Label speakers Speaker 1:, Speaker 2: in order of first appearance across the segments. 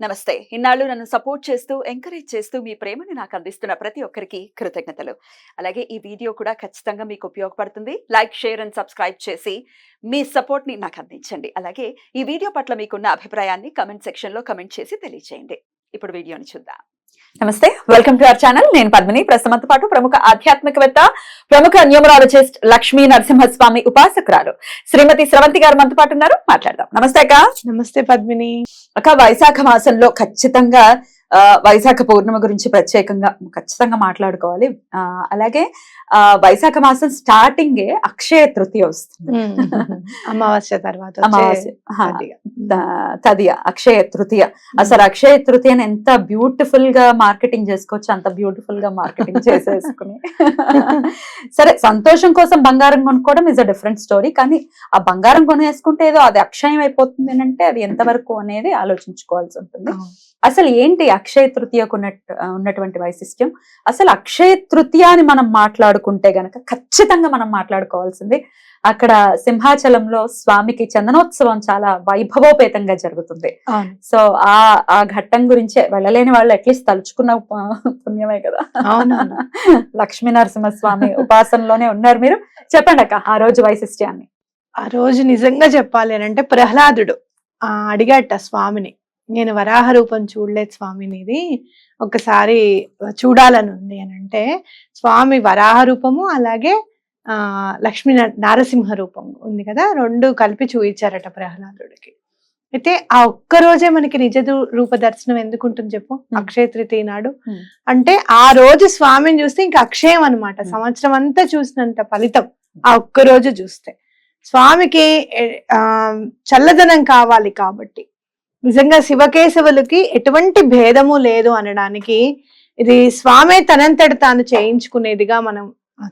Speaker 1: నమస్తే. ఇన్నాళ్ళు నన్ను సపోర్ట్ చేస్తూ, ఎంకరేజ్ చేస్తూ మీ ప్రేమని నాకు అందిస్తున్న ప్రతి ఒక్కరికి కృతజ్ఞతలు. అలాగే ఈ వీడియో కూడా ఖచ్చితంగా మీకు ఉపయోగపడుతుంది. లైక్, షేర్ అండ్ సబ్స్క్రైబ్ చేసి మీ సపోర్ట్‌ని నాకు అందించండి. అలాగే ఈ వీడియో పట్ల మీకున్న అభిప్రాయాన్ని కామెంట్ సెక్షన్‌లో కామెంట్ చేసి తెలియజేయండి. ఇప్పుడు వీడియోని చూద్దాం. నమస్తే, వెల్కమ్ టు అవర్ ఛానల్. నేను పద్మిని. ప్రస్తుతంతో పాటు ప్రముఖ ఆధ్యాత్మికవేత్త, ప్రముఖ న్యూమరాలజిస్ట్ లక్ష్మీ నరసింహస్వామి ఉపాసకురాలు శ్రీమతి స్రవంతి గారు మనతో పాటు ఉన్నారు. మాట్లాడదాం. నమస్తే అక్క.
Speaker 2: నమస్తే పద్మిని.
Speaker 1: అక్క, వైశాఖ మాసంలో ఖచ్చితంగా వైశాఖ పౌర్ణమ గురించి ప్రత్యేకంగా ఖచ్చితంగా మాట్లాడుకోవాలి. అలాగే వైశాఖ మాసం స్టార్టింగే అక్షయ తృతీయ వస్తుంది.
Speaker 2: అమావాస్య తర్వాత
Speaker 1: తదియ అక్షయ తృతీయ. అసలు అక్షయ తృతీయని ఎంత బ్యూటిఫుల్ గా మార్కెటింగ్ చేసుకోవచ్చు, అంత బ్యూటిఫుల్ గా మార్కెటింగ్ చేసేసుకుని సరే, సంతోషం కోసం బంగారం కొనుక్కోవడం ఇస్ అ డిఫరెంట్ స్టోరీ. కానీ ఆ బంగారం కొనేసుకుంటే ఏదో అది అక్షయం అయిపోతుంది అంటే అది ఎంతవరకు అనేది ఆలోచించుకోవాల్సి ఉంటుంది. అసలు ఏంటి అక్షయ తృతీయకు ఉన్నటువంటి వైశిష్ట్యం? అసలు అక్షయ తృతీయాని మనం మాట్లాడుకుంటే గనక ఖచ్చితంగా మనం మాట్లాడుకోవాల్సింది అక్కడ సింహాచలంలో స్వామికి చందనోత్సవం చాలా వైభవోపేతంగా జరుగుతుంది. సో ఆ ఘట్టం గురించే వెళ్ళలేని వాళ్ళు అట్లీస్ట్ తలుచుకున్న పుణ్యమే కదా. లక్ష్మీ నరసింహస్వామి ఉపాసనలోనే ఉన్నారు మీరు. చెప్పండి అక్క ఆ రోజు వైశిష్ట్యాన్ని.
Speaker 2: ఆ రోజు నిజంగా చెప్పాలి అని అంటే ప్రహ్లాదుడు అడిగాట స్వామిని, నేను వరాహ రూపం చూడలేదు స్వామినిది, ఒకసారి చూడాలని ఉంది అని అంటే స్వామి వరాహ రూపము అలాగే లక్ష్మీ నారసింహ రూపం ఉంది కదా, రెండు కలిపి చూయించారట ప్రహ్లాదుడికి. అయితే ఆ ఒక్క రోజే మనకి నిజ రూప దర్శనం ఎందుకు ఉంటుంది చెప్పు, అక్షయ తృతీయ నాడు. అంటే ఆ రోజు స్వామిని చూస్తే ఇంకా అక్షయం అనమాట, సంవత్సరం అంతా చూసినంత ఫలితం ఆ ఒక్క రోజు చూస్తే. స్వామికి చల్లదనం కావాలి కాబట్టి నిజంగా శివకేశవులకి ఎటువంటి భేదము లేదు అనడానికి ఇది స్వామి తనంతట తాను చేయించుకునేదిగా మనం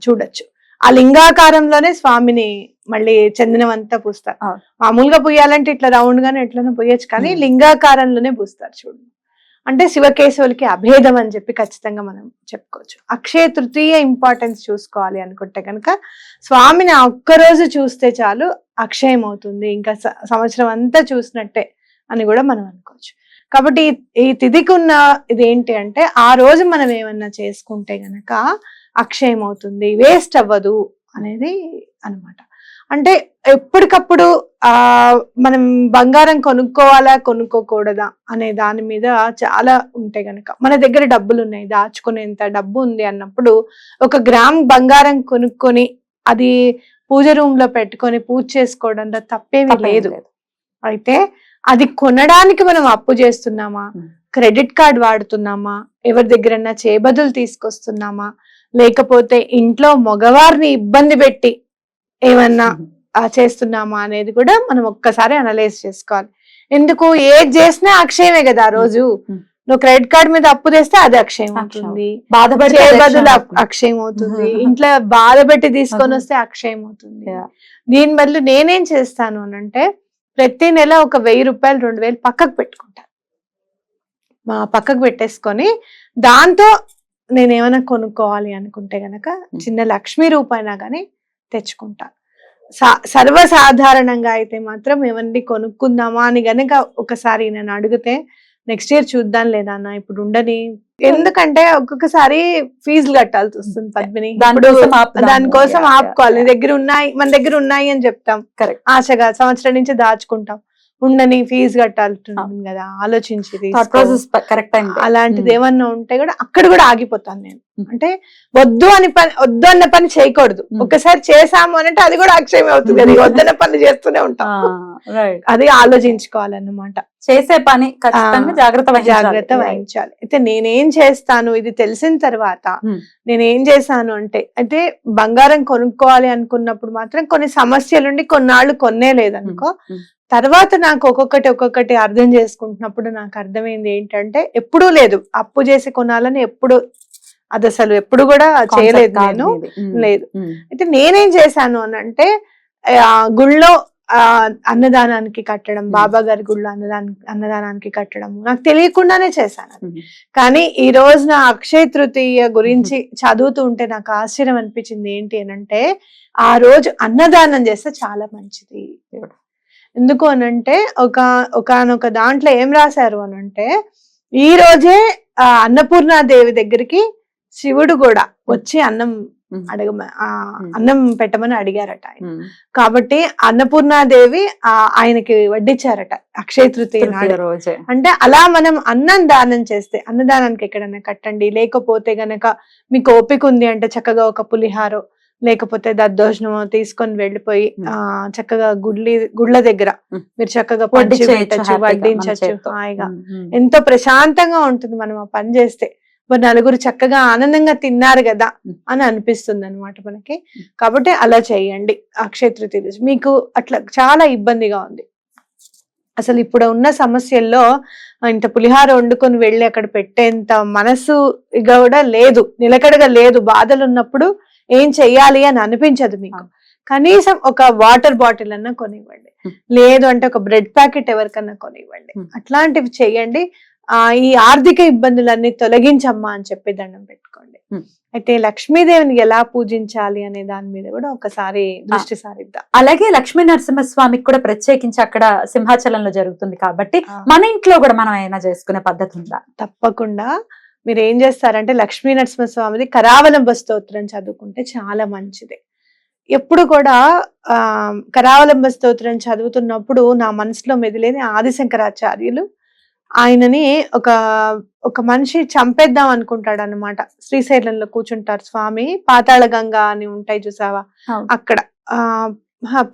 Speaker 2: చూడొచ్చు. ఆ లింగాకారంలోనే స్వామిని మళ్ళీ చందనమంతా పూస్తారు. మామూలుగా పూయాలంటే ఇట్లా రౌండ్ గానే ఎట్లనో పూయచ్చు, కానీ లింగాకారంలోనే పూస్తారు చూడు. అంటే శివకేశవులకి అభేదం అని చెప్పి ఖచ్చితంగా మనం చెప్పుకోవచ్చు. అక్షయ తృతీయ ఇంపార్టెన్స్ చూసుకోవాలి అనుకుంటే కనుక స్వామిని ఆ ఒక్కరోజు చూస్తే చాలు అక్షయం అవుతుంది, ఇంకా సంవత్సరం అంతా చూసినట్టే అని కూడా మనం అనుకోవచ్చు. కాబట్టి ఈ తిథికి ఉన్న ఇది ఏంటి అంటే ఆ రోజు మనం ఏమన్నా చేసుకుంటే గనక అక్షయం అవుతుంది, వేస్ట్ అవ్వదు అనేది అనమాట. అంటే ఎప్పటికప్పుడు మనం బంగారం కొనుక్కోవాలా కొనుక్కోకూడదా అనే దాని మీద చాలా ఉంటే గనక, మన దగ్గర డబ్బులు ఉన్నాయి, దాచుకునేంత డబ్బు ఉంది అన్నప్పుడు 1 గ్రామ్ బంగారం కొనుక్కొని అది పూజ రూమ్ లో పెట్టుకొని పూజ చేసుకోవడంలో తప్పేమీ లేదు. అయితే అది కొనడానికి మనం అప్పు చేస్తున్నామా, క్రెడిట్ కార్డ్ వాడుతున్నామా, ఎవరి దగ్గరన్నా చేబదులు తీసుకొస్తున్నామా, లేకపోతే ఇంట్లో మగవారిని ఇబ్బంది పెట్టి ఏమన్నా చేస్తున్నామా అనేది కూడా మనం ఒక్కసారి అనలైజ్ చేసుకోవాలి. ఎందుకు ఏది చేసినా అక్షయమే కదా. ఆ రోజు నువ్వు క్రెడిట్ కార్డ్ మీద అప్పు చేస్తే అది అక్షయం అవుతుంది, చేబదులు అక్షయం అవుతుంది, ఇంట్లో బాధ పెట్టి తీసుకొని వస్తే అక్షయం అవుతుంది. దీని బదులు నేనేం చేస్తాను అని అంటే ప్రతి నెల ఒక 1000 రూపాయలు 2000 పక్కకు పెట్టుకుంటాను. పక్కకు పెట్టేసుకొని దాంతో నేను ఏమైనా కొనుక్కోవాలి అనుకుంటే గనక చిన్న లక్ష్మీ రూపాయినా కానీ తెచ్చుకుంటాను. సర్వసాధారణంగా అయితే మాత్రం ఏమన్నా కొనుక్కుందామా అని గనక ఒకసారి నేను అడిగితే నెక్స్ట్ ఇయర్ చూద్దాం లేదా అన్న ఇప్పుడు ఉండని, ఎందుకంటే ఒక్కొక్కసారి ఫీజులు కట్టాల్సి వస్తుంది పద్మిని, దానికోసం ఆపుకోవాలి. మన దగ్గర ఉన్నాయి అని చెప్తాం ఆశగా, సంవత్సరం నుంచి దాచుకుంటాం, ఉండని ఫీజు కట్టాల్సింది కదా ఆలోచించి అలాంటిది ఏమన్నా ఉంటే కూడా అక్కడ కూడా ఆగిపోతాను నేను. అంటే వద్దు అన్న పని చేయకూడదు. ఒకసారి చేసాము అంటే అది కూడా అక్షయం అవుతుంది, అది వద్దన్న పని చేస్తూనే ఉంటాం. అది ఆలోచించుకోవాలన్నమాట.
Speaker 1: చేసే పని
Speaker 2: జాగ్రత్త వహించాలి. అయితే నేనేం చేస్తాను ఇది తెలిసిన తర్వాత నేనేం చేశాను అంటే బంగారం కొనుక్కోవాలి అనుకున్నప్పుడు మాత్రం కొన్ని సమస్యలుండి కొన్నాళ్ళు కొన్నే లేదనుకో, తర్వాత నాకు ఒక్కొక్కటి అర్థం చేసుకుంటున్నప్పుడు నాకు అర్థమైంది ఏంటంటే ఎప్పుడూ లేదు అప్పు చేసి కొనాలని, అది అసలు ఎప్పుడు కూడా చేయలేదు నేను, లేదు. అయితే నేనేం చేశాను అని అంటే గుళ్ళో అన్నదానానికి కట్టడం, బాబా గారి గుళ్ళో అన్నదానానికి కట్టడం నాకు తెలియకుండానే చేశాను. కానీ ఈ రోజు నా అక్షయ తృతీయ గురించి చదువుతూ ఉంటే నాకు ఆశ్చర్యం అనిపించింది. ఏంటి అని అంటే ఆ రోజు అన్నదానం చేస్తే చాలా మంచిది. ఎందుకు అనంటే ఒకనొక దాంట్లో ఏం రాశారు అనంటే, ఈ రోజే అన్నపూర్ణాదేవి దగ్గరికి శివుడు కూడా వచ్చి అన్నం అన్నం పెట్టమని అడిగారట ఆయన. కాబట్టి అన్నపూర్ణాదేవి ఆయనకి వడ్డించారట అక్షయ తృతీయ నాడు. అంటే అలా మనం అన్నం దానం చేస్తే, అన్నదానానికి ఎక్కడైనా కట్టండి, లేకపోతే గనక మీకు ఓపిక ఉంది అంటే చక్కగా ఒక పులిహారో లేకపోతే దద్దోజనమో తీసుకొని వెళ్ళిపోయి చక్కగా గుడ్ల దగ్గర మీరు చక్కగా పంచి పెట్టచ్చు, వడ్డించచ్చు హాయిగా. ఎంతో ప్రశాంతంగా ఉంటుంది మనం ఆ పని చేస్తే. మరి నలుగురు చక్కగా ఆనందంగా తిన్నారు కదా అని అనిపిస్తుంది అనమాట మనకి. కాబట్టి అలా చేయండి అక్షయ తృతీయ రోజు. మీకు అట్లా చాలా ఇబ్బందిగా ఉంది, అసలు ఇప్పుడు ఉన్న సమస్యల్లో ఇంత పులిహార వండుకొని వెళ్ళి అక్కడ పెట్టేంత మనసు కూడా లేదు, నిలకడగా లేదు. బాధలు ఉన్నప్పుడు ఏం చెయ్యాలి అని అనిపించదు మీకు. కనీసం ఒక వాటర్ బాటిల్ అన్నా కొనివ్వండి, లేదు అంటే ఒక బ్రెడ్ ప్యాకెట్ ఎవరికన్నా కొనివ్వండి. అట్లాంటివి చెయ్యండి. ఈ ఆర్థిక ఇబ్బందులన్నీ తొలగించమ్మా అని చెప్పి దండం పెట్టుకోండి. అయితే లక్ష్మీదేవిని ఎలా పూజించాలి అనే దాని మీద కూడా ఒకసారి దృష్టి సారిద్దాం.
Speaker 1: అలాగే లక్ష్మీ నరసింహస్వామికి కూడా ప్రత్యేకించి అక్కడ సింహాచలంలో జరుగుతుంది కాబట్టి మన ఇంట్లో కూడా మనం ఏమైనా చేసుకునే పద్ధతి ఉందా?
Speaker 2: తప్పకుండా. మీరు ఏం చేస్తారంటే లక్ష్మీ నరసింహస్వామిది కరావలంబ స్తోత్రం చదువుకుంటే చాలా మంచిది. ఎప్పుడు కూడా కరావలంబ స్తోత్రం చదువుతున్నప్పుడు నా మనసులో మెదిలేని ఆదిశంకరాచార్యులు ఆయనని ఒక మనిషి చంపేద్దాం అనుకుంటాడు అనమాట. శ్రీశైలంలో కూర్చుంటారు స్వామి, పాతాళ గంగా అని ఉంటాయి చూసావా, అక్కడ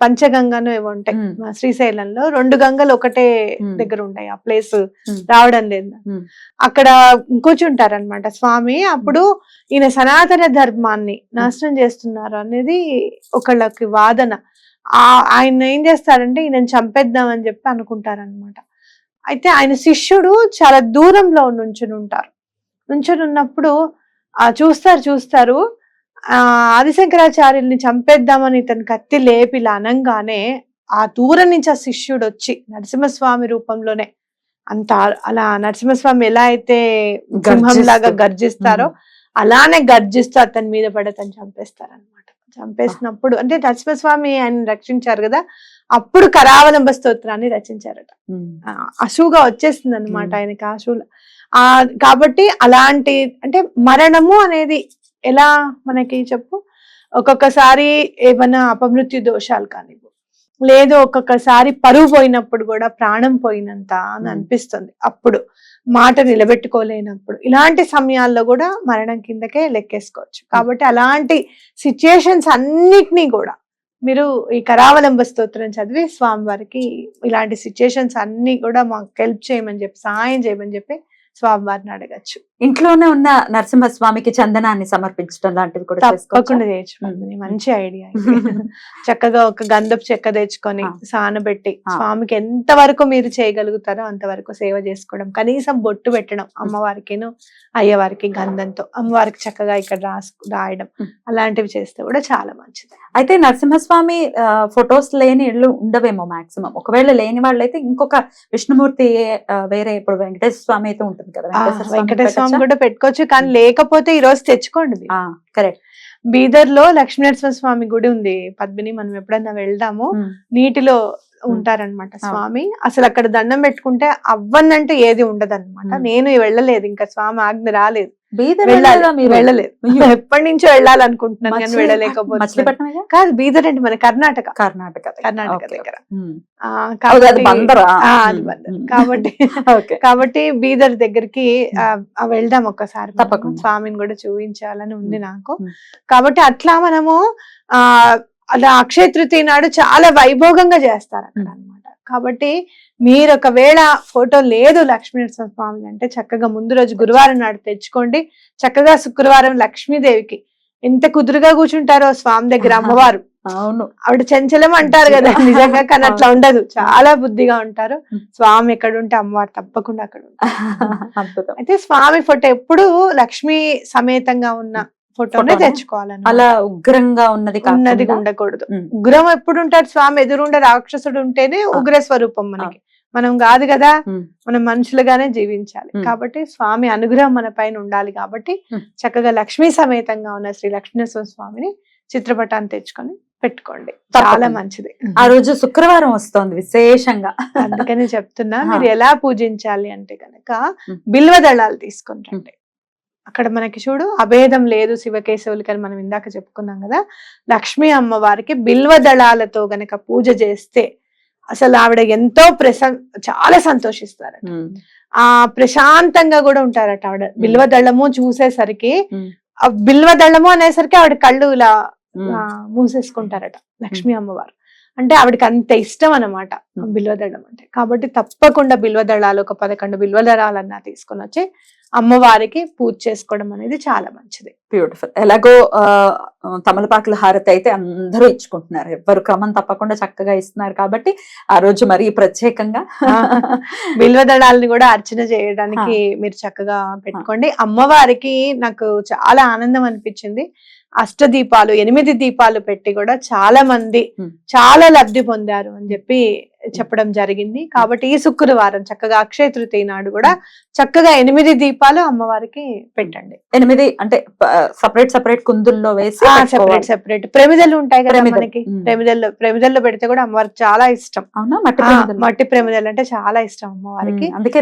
Speaker 2: పంచగంగాను ఏవో ఉంటాయి శ్రీశైలంలో. 2 గంగలు ఒకటే దగ్గర ఉంటాయి, ఆ ప్లేస్ రావడం లేదు. అక్కడ కూర్చుంటారనమాట స్వామి. అప్పుడు ఈయన సనాతన ధర్మాన్ని నాశనం చేస్తున్నారు అనేది ఒకళ్ళకి వాదన. ఆయన ఏం చేస్తారంటే ఈయన చంపేద్దాం అని చెప్పి అనుకుంటారనమాట. అయితే ఆయన శిష్యుడు చాలా దూరంలో నుంచుని ఉంటారు. నుంచుని ఉన్నప్పుడు చూస్తారు ఆదిశంకరాచార్యుల్ని చంపేద్దామని ఇతను కత్తి లేపి ఇలా అనంగానే ఆ దూరం నుంచి ఆ శిష్యుడు వచ్చి నరసింహస్వామి రూపంలోనే అలా నరసింహస్వామి ఎలా అయితే సింహంలాగా గర్జిస్తారో అలానే గర్జిస్తూ అతని మీద పడి అతను చంపేస్తారనమాట. చంపేసినప్పుడు అంటే నరసింహస్వామి ఆయన రక్షించారు కదా, అప్పుడు కరావలంబ స్తోత్రాన్ని రచించారట. అశువుగా వచ్చేసింది అనమాట ఆయనకి అశువులు. కాబట్టి అలాంటి అంటే మరణము అనేది ఎలా మనకి చెప్పు, ఒక్కొక్కసారి ఏమైనా అపమృత్యు దోషాలు కానివ్వు, లేదు ఒక్కొక్కసారి పరువు పోయినప్పుడు కూడా ప్రాణం పోయినంత అని అనిపిస్తుంది, అప్పుడు మాట నిలబెట్టుకోలేనప్పుడు, ఇలాంటి సమయాల్లో కూడా మరణం కిందకే లెక్కేసుకోవచ్చు. కాబట్టి అలాంటి సిచ్యుయేషన్స్ అన్నిటినీ కూడా మీరు ఈ కరావలంబ స్తోత్రం చదివి స్వామివారికి ఇలాంటి సిచ్యుయేషన్స్ అన్ని కూడా మాకు హెల్ప్ చేయమని చెప్పి, సహాయం చేయమని చెప్పి స్వామివారిని అడగచ్చు.
Speaker 1: ఇంట్లోనే ఉన్న నరసింహస్వామికి చందనాన్ని సమర్పించడం లాంటివి కూడా
Speaker 2: తప్పకుండా చేయొచ్చు. మంచి ఐడియా. చక్కగా ఒక గంధపు చెక్క తెచ్చుకొని సానబెట్టి స్వామికి ఎంత వరకు మీరు చేయగలుగుతారో అంతవరకు సేవ చేసుకోవడం, కనీసం బొట్టు పెట్టడం అమ్మవారికిను అయ్యవారికి గంధంతో, అమ్మవారికి చక్కగా ఇక్కడ రాయడం, అలాంటివి చేస్తే కూడా చాలా మంచిది.
Speaker 1: అయితే నరసింహస్వామి ఫొటోస్ లేని ఇళ్ళు ఉండవేమో మాక్సిమం. ఒకవేళ లేని వాళ్ళైతే ఇంకొక విష్ణుమూర్తి వేరే, ఇప్పుడు వెంకటేశ్వర స్వామి అయితే ఉంటుంది కదా,
Speaker 2: వెంకటేశ్వర స్వామి కూడా పెట్టుకోవచ్చు. కానీ లేకపోతే ఈ రోజు తెచ్చుకోండి.
Speaker 1: కరెక్ట్.
Speaker 2: బీదర్ లో లక్ష్మీనరసింహ స్వామి గుడి ఉంది పద్మిని, మనం ఎప్పుడన్నా వెళ్దాము. నీటిలో ఉంటారనమాట స్వామి. అసలు అక్కడ దండం పెట్టుకుంటే అవ్వనంటే ఏది ఉండదు అనమాట. నేను వెళ్ళలేదు, ఇంకా స్వామి ఆజ్ఞ రాలేదు, వెళ్ళలేదు. ఎప్పటి నుంచో వెళ్ళాలనుకుంటున్నాను కానీ వెళ్ళలేకపోతే. కాదు, బీదర్ అంటే మన కర్ణాటక దగ్గర. కాబట్టి బీదర్ దగ్గరికి వెళ్దాం ఒక్కసారి, తప్పకుండా స్వామిని కూడా చూపించాలని ఉంది నాకు. కాబట్టి అట్లా మనము అలా అక్షయ తృతీయ నాడు చాలా వైభోగంగా చేస్తారు అక్కడ అనమాట. కాబట్టి మీరు ఒకవేళ ఫోటో లేదు లక్ష్మీనరసింహ స్వామి అంటే చక్కగా ముందు రోజు గురువారం నాడు తెచ్చుకోండి. చక్కగా శుక్రవారం లక్ష్మీదేవికి ఎంత కుదురుగా కూర్చుంటారో స్వామి దగ్గర అమ్మవారు.
Speaker 1: అవును,
Speaker 2: ఆవిడ చంచలం అంటారు కదా, నిజంగా కానీ అట్లా ఉండదు, చాలా బుద్ధిగా ఉంటారు. స్వామి ఎక్కడ ఉంటే అమ్మవారు తప్పకుండా అక్కడ ఉంటారు. అయితే స్వామి ఫోటో ఎప్పుడు లక్ష్మీ సమేతంగా ఉన్న ఫోటోనే తెచ్చుకోవాలని,
Speaker 1: అలా ఉగ్రంగా ఉన్నది
Speaker 2: ఉండకూడదు. ఉగ్రం ఎప్పుడు ఉంటారు స్వామి, ఎదురుండే రాక్షసుడు ఉంటేనే ఉగ్ర స్వరూపం మనకి. మనం కాదు కదా, మనం మనుషులుగానే జీవించాలి. కాబట్టి స్వామి అనుగ్రహం మన పైన ఉండాలి. కాబట్టి చక్కగా లక్ష్మీ సమేతంగా ఉన్న శ్రీ లక్ష్మీనరసింహ స్వామిని చిత్రపటాన్ని తెచ్చుకొని పెట్టుకోండి,
Speaker 1: తప్పకుండా.
Speaker 2: చాలా మంచిది.
Speaker 1: ఆ రోజు శుక్రవారం వస్తోంది విశేషంగా.
Speaker 2: అందుకని చెప్తున్నా,
Speaker 1: ఆ.
Speaker 2: మీరు ఎలా పూజించాలి అంటే కనుక
Speaker 1: ఉమ్.
Speaker 2: బిల్వ దళాలు తీసుకొని రండి. అక్కడ మనకి చూడు అభేదం లేదు శివకేశవులకి అని మనం ఇందాక చెప్పుకున్నాం కదా. లక్ష్మీ అమ్మవారికి బిల్వ దళాలతో గనక పూజ చేస్తే అసలు ఆవిడ ఎంతో చాలా సంతోషిస్తారట. ఆ ప్రశాంతంగా కూడా ఉంటారట ఆవిడ. బిల్వ దళము చూసేసరికి, ఆ బిల్వ దళము అనేసరికి ఆవిడ కళ్ళు ఇలా మూసేసుకుంటారట లక్ష్మీ అమ్మవారు. అంటే ఆవిడకి అంత ఇష్టం అన్నమాట బిల్వదళం అంటే. కాబట్టి తప్పకుండా బిల్వదళాలు ఒక 11 బిల్వదళాలన్నా తీసుకొని వచ్చి అమ్మవారికి పూజ చేసుకోవడం అనేది చాలా మంచిది.
Speaker 1: బ్యూటిఫుల్. ఎలాగో తమలపాకుల హారతి అయితే అందరూ ఇచ్చుకుంటున్నారు, ఎవరు క్రమం తప్పకుండా చక్కగా ఇస్తున్నారు. కాబట్టి ఆ రోజు మరీ ప్రత్యేకంగా
Speaker 2: బిల్వదళాలని కూడా అర్చన చేయడానికి మీరు చక్కగా పెట్టుకోండి. అమ్మవారికి నాకు చాలా ఆనందం అనిపించింది. అష్టదీపాలు 8 దీపాలు పెట్టి కూడా చాలా మంది చాలా లబ్ధి పొందారు అని చెప్పి చెప్పడం జరిగింది. కాబట్టి ఈ శుక్రవారం చక్కగా అక్షయ తృతీయ నాడు కూడా చక్కగా 8 దీపాలు అమ్మవారికి పెట్టండి.
Speaker 1: 8 అంటే సపరేట్ కుందుల్లో వేసి
Speaker 2: సెపరేట్ ప్రమిదలు ఉంటాయి కదా మనకి. ప్రమిదల్లో పెడితే కూడా అమ్మవారికి చాలా ఇష్టం.
Speaker 1: అవునా?
Speaker 2: మట్టి ప్రమిదలు అంటే చాలా ఇష్టం అమ్మవారికి.
Speaker 1: అందుకే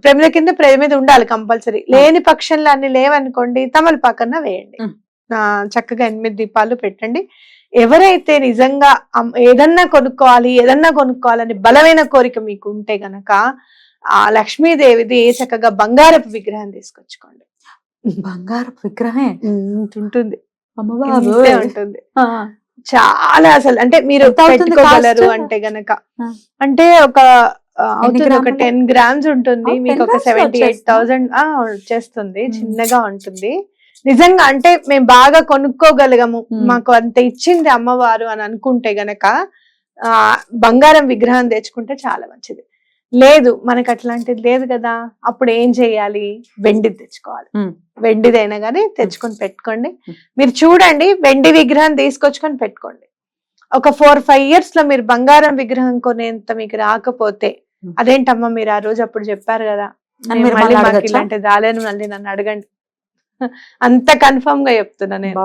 Speaker 2: ప్రమిద కింద ప్రమిద ఉండాలి కంపల్సరీ. లేని పక్షంలో అన్ని లేవనుకోండి తమలపాకన్నా వేయండి. చక్కగా 8 దీపాలు పెట్టండి. ఎవరైతే నిజంగా ఏదన్నా కొనుక్కోవాలని బలమైన కోరిక మీకు ఉంటే గనక ఆ లక్ష్మీదేవిది చక్కగా బంగారపు విగ్రహం తీసుకొచ్చుకోండి.
Speaker 1: బంగారపు విగ్రహం ఉంటుంది
Speaker 2: ఉంటుంది చాలా. అసలు అంటే మీరు పెట్టుకోగలరు అంటే గనక, అంటే ఒక 10 గ్రామ్స్ ఉంటుంది మీకు, ఒక 78,000 వచ్చేస్తుంది. చిన్నగా ఉంటుంది నిజంగా. అంటే మేము బాగా కొనుక్కోగలగము, మాకు అంత ఇచ్చింది అమ్మవారు అని అనుకుంటే గనక బంగారం విగ్రహం తెచ్చుకుంటే చాలా మంచిది. లేదు మనకు అట్లాంటిది లేదు కదా, అప్పుడు ఏం చెయ్యాలి? వెండిది తెచ్చుకోవాలి. వెండిదైనా కానీ తెచ్చుకొని పెట్టుకోండి. మీరు చూడండి, వెండి విగ్రహం తీసుకొచ్చుకొని పెట్టుకోండి. ఒక 4-5 years లో మీరు బంగారం విగ్రహం కొనేంత మీకు రాకపోతే, అదేంటమ్మా మీరు ఆ రోజు అప్పుడు చెప్పారు కదా, మాకు ఇలాంటిది రాలేను, మళ్ళీ నన్ను అడగండి. అంత కన్ఫర్మ్ గా చెప్తున్నా నేను.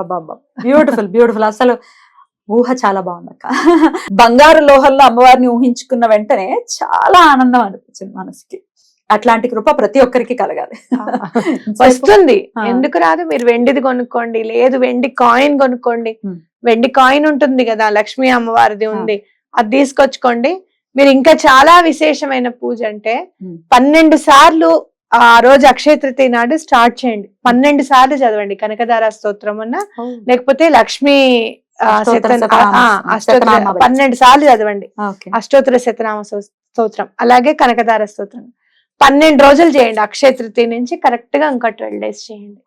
Speaker 1: బ్యూటిఫుల్. అసలు ఊహ చాలా బాగుంది అక్క. బంగారు లోహంలో అమ్మవారిని ఊహించుకున్న వెంటనే చాలా ఆనందం అనిపించింది మనసుకి. అట్లాంటి కృప ప్రతి ఒక్కరికి కలగాలి.
Speaker 2: వస్తుంది, ఎందుకు రాదు? మీరు వెండిది కొనుక్కోండి, లేదు వెండి కాయిన్ కొనుక్కోండి. వెండి కాయిన్ ఉంటుంది కదా, లక్ష్మీ అమ్మవారిది ఉంది, అది తీసుకొచ్చుకోండి. మీరు ఇంకా చాలా విశేషమైన పూజ అంటే 12 సార్లు ఆ రోజు అక్షయ తృతీయ నాడు స్టార్ట్ చేయండి. 12 సార్లు చదవండి కనకదార స్తోత్రం అన్నా, లేకపోతే లక్ష్మీ 12 సార్లు చదవండి అష్టోత్తర శతనామ స్తోత్రం, అలాగే కనకదార స్తోత్రం. 12 రోజులు చేయండి. అక్షయ తృతీయ నుంచి కరెక్ట్ గా ఇంకా 12 days చేయండి.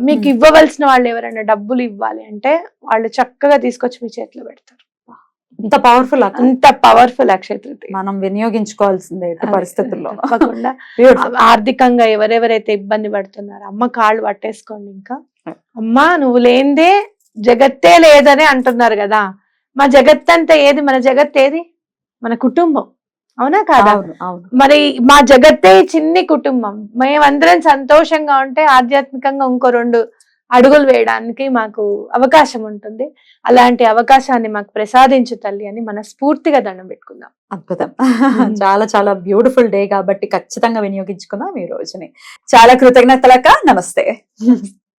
Speaker 2: మీకు ఇవ్వవలసిన వాళ్ళు ఎవరైనా డబ్బులు ఇవ్వాలి అంటే వాళ్ళు చక్కగా తీసుకొచ్చి మీ చేతిలో పెడతారు.
Speaker 1: అంత పవర్ఫుల్
Speaker 2: అక్షయ తృతీయ
Speaker 1: మనం వినియోగించుకోవాల్సిందే పరిస్థితుల్లో.
Speaker 2: తప్పకుండా. ఆర్థికంగా ఎవరెవరైతే ఇబ్బంది పడుతున్నారో అమ్మ కాళ్ళు పట్టేసుకోండి. ఇంకా అమ్మా నువ్వు లేనిదే జగత్తే లేదని అంటున్నారు కదా, మా జగత్ అంతా ఏది? మన జగత్ ఏది? మన కుటుంబం, అవునా కాదా? మరి మా జగత్తే చిన్ని కుటుంబం. మేమందరం సంతోషంగా ఉంటే ఆధ్యాత్మికంగా ఇంకో 2 అడుగులు వేయడానికి మాకు అవకాశం ఉంటుంది. అలాంటి అవకాశాన్ని మాకు ప్రసాదించు తల్లి అని మనస్ఫూర్తిగా దండం పెట్టుకుందాం.
Speaker 1: అద్భుతం. చాలా బ్యూటిఫుల్ డే కాబట్టి ఖచ్చితంగా వినియోగించుకుందాం ఈ రోజుని. చాలా కృతజ్ఞతలక్క. నమస్తే.